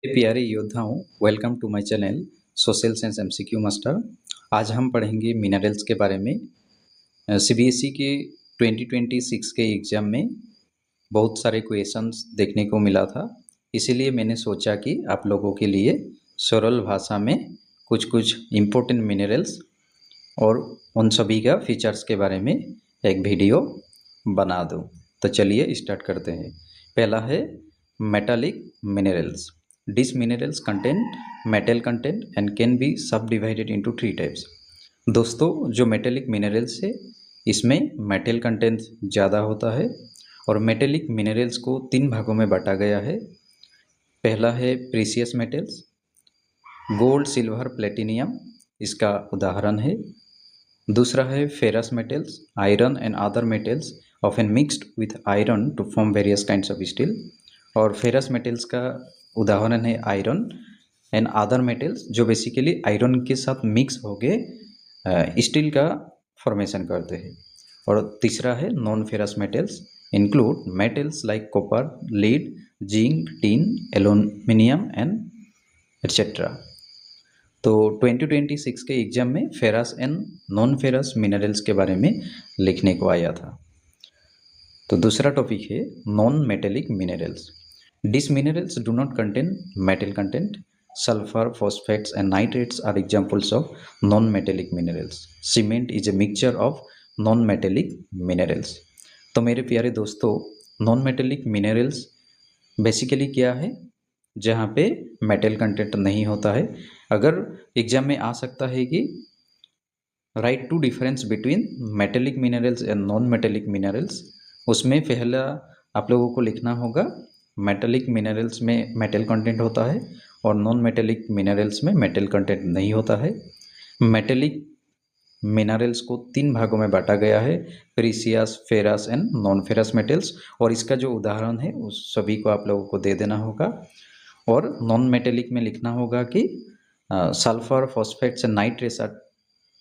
प्यारे योद्धाओं, welcome to my channel social science MCQ master. आज हम पढ़ेंगे मिनरल्स के बारे में। सीबीएसई के 2026 के एग्ज़ाम में बहुत सारे क्वेश्चंस देखने को मिला था, इसीलिए मैंने सोचा कि आप लोगों के लिए सरल भाषा में कुछ कुछ इम्पोर्टेंट मिनरल्स और उन सभी का फीचर्स के बारे में एक वीडियो बना दूं। तो चलिए स्टार्ट करते हैं। पहला है metallic minerals. These minerals contain metal content and can be subdivided into three types। दोस्तों, जो मेटेलिक मिनरल्स है इसमें मेटल कंटेंट ज़्यादा होता है और मेटेलिक मिनरल्स को तीन भागों में बांटा गया है। पहला है precious metals, gold, silver, platinum इसका उदाहरण है। दूसरा है ferrous metals, iron and other metals often mixed with iron to form various kinds of steel. और फेरस मेटल्स का उदाहरण है आयरन एंड अदर मेटल्स, जो बेसिकली आयरन के साथ मिक्स हो गए स्टील का फॉर्मेशन करते हैं। और तीसरा है non ferrous metals, include metals like copper, lead, zinc, tin, aluminium and etcetera. तो 2026 के एग्जाम में ferrous and non ferrous minerals के बारे में लिखने को आया था। तो दूसरा टॉपिक है non metallic minerals. These minerals do not contain metal content. Sulfur, phosphates and nitrates are examples of non-metallic minerals. Cement is a mixture of non-metallic minerals. तो मेरे प्यारे दोस्तों, नॉन मेटेलिक मिनरल्स बेसिकली क्या है? जहाँ पे metal content नहीं होता है। अगर एग्जाम में आ सकता है कि write two difference between metallic minerals and non metallic minerals, उसमें पहला आप लोगों को लिखना होगा मेटेलिक मिनरल्स में मेटल कंटेंट होता है और नॉन मेटेलिक मिनरल्स में मेटल कंटेंट नहीं होता है। मेटेलिक मिनरल्स को तीन भागों में बांटा गया है, precious, ferrous and non ferrous metals. और इसका जो उदाहरण है उस सभी को आप लोगों को दे देना होगा। और नॉन मेटेलिक में लिखना होगा कि sulphur, phosphates and nitrates are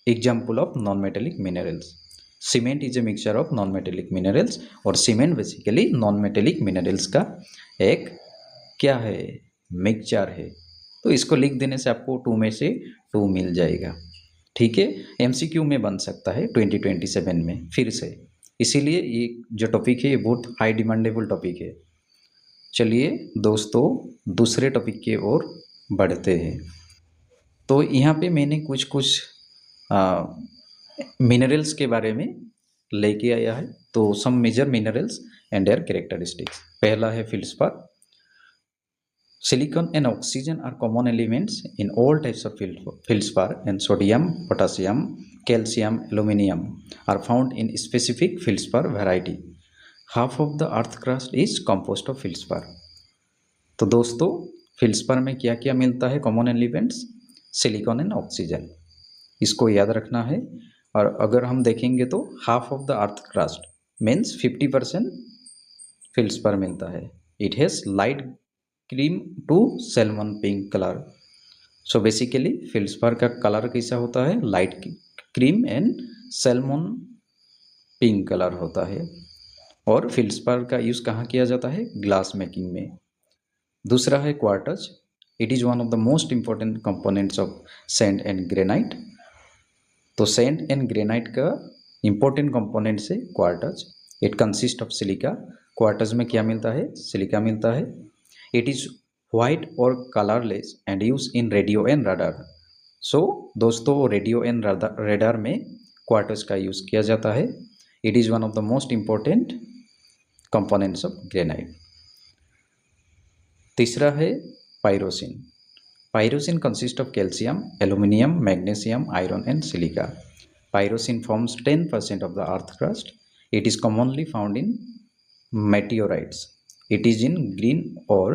example of non metallic minerals. Cement is a mixture of non metallic minerals, और cement basically non metallic minerals का एक क्या है, मिक्सचर है। तो इसको लिख देने से आपको 2 में से 2 मिल जाएगा। ठीक है, एमसीक्यू में बन सकता है 2027 में फिर से, इसीलिए ये जो टॉपिक है ये बहुत हाई डिमांडेबल टॉपिक है। चलिए दोस्तों, दूसरे टॉपिक की ओर बढ़ते हैं। तो यहाँ पे मैंने कुछ कुछ मिनरल्स के बारे में लेके आया है। तो some major minerals and their characteristics. पहला है feldspar। Silicon and oxygen are common elements in all types of feldspar, and sodium, potassium, calcium, aluminium are found in specific feldspar variety. Half of the earth crust is composed of feldspar। तो दोस्तों, feldspar में क्या क्या मिलता है common elements? Silicon and oxygen, इसको याद रखना है। और अगर हम देखेंगे तो half of the earth crust means 50% feldspar मिलता है। It has light cream to salmon pink colour. So basically feldspar का कलर कैसा होता है? Light cream and salmon pink colour होता है। और feldspar का यूज़ कहाँ किया जाता है? ग्लास मेकिंग में। दूसरा है quartz. It is one of the most important components of sand and granite. तो सैंड एंड ग्रेनाइट का इंपॉर्टेंट कंपोनेंट्स है quartz. It consist of silica. Quartz में क्या मिलता है? सिलिका मिलता है। इट इज़ वाइट और colourless and use in radio and radar. So दोस्तों, रेडियो एंड रडार में क्वार्ट्ज का यूज़ किया जाता है। It is one of the most important components of granite. तीसरा है पायरोसिन। Pyrosin consists of calcium, aluminium, magnesium, iron and silica. Pyrosin forms 10% of the earth crust. It is commonly found in meteorites. It is in green or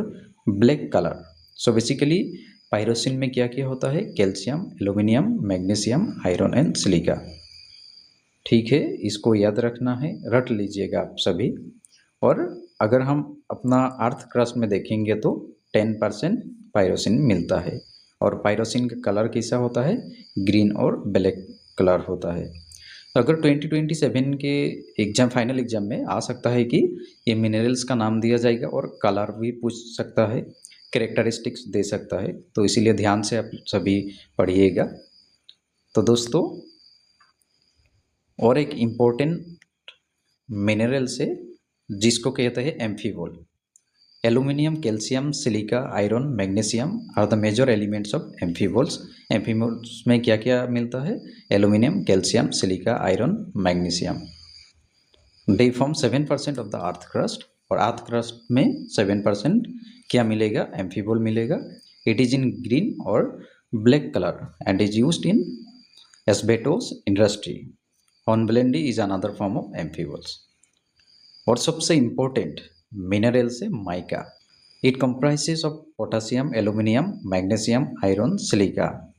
black color. So basically pyrosin में क्या क्या होता है? Calcium, aluminium, magnesium, iron and silica. ठीक है, इसको याद रखना है, रट लीजिएगा आप सभी। और अगर हम अपना अर्थ क्रस्ट में देखेंगे तो 10% पायरोसिन मिलता है। और पायरोसिन का कलर कैसा होता है? ग्रीन और ब्लैक कलर होता है। अगर 2027 के एग्जाम, फाइनल एग्जाम में आ सकता है कि ये मिनरल्स का नाम दिया जाएगा और कलर भी पूछ सकता है। कैरेक्टरिस्टिक्स दे सकता है, तो इसीलिए ध्यान से आप सभी पढ़िएगा। तो दोस्तों, और एक इम्पोर्टेंट मिनरल्स है जिसको कहते हैं amphibole. Aluminium, calcium, silica, iron, magnesium are the major elements of amphiboles. Amphiboles में क्या क्या मिलता है? Aluminium, calcium, silica, iron, magnesium. They form 7% of the earth crust, और अर्थ क्रस्ट में 7% क्या मिलेगा? एम्फीबॉल मिलेगा। इट इज इन ग्रीन और black colour and is used in asbestos industry. Hornblende is another form of amphiboles. और सबसे important mineral से mica. It comprises of potassium, aluminium, magnesium, iron, silica.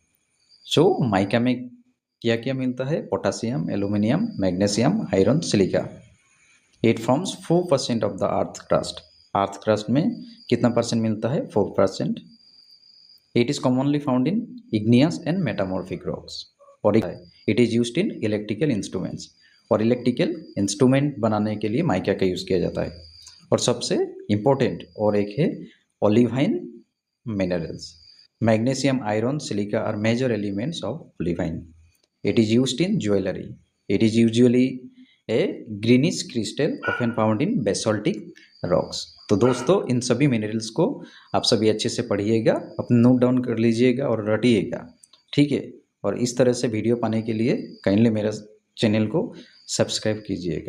So mica में क्या क्या मिलता है? Potassium, aluminium, magnesium, iron, silica. It forms 4% of the earth crust. Earth crust में कितना परसेंट मिलता है? 4%। It is commonly found in igneous and metamorphic rocks. और it is used in electrical instruments, और इलेक्ट्रिकल इंस्ट्रूमेंट बनाने के लिए mica का यूज़ किया जाता है। और सबसे इम्पोर्टेंट और एक है olivine minerals. Magnesium, iron, silica are major elements of olivine. It is used in jewellery. It is usually a greenish crystal often found in basaltic rocks. तो दोस्तों, इन सभी मिनरल्स को आप सभी अच्छे से पढ़िएगा, अपने नोट डाउन कर लीजिएगा और रटिएगा, ठीक है। और इस तरह से वीडियो पाने के लिए काइंडली मेरा चैनल को सब्सक्राइब कीजिएगा।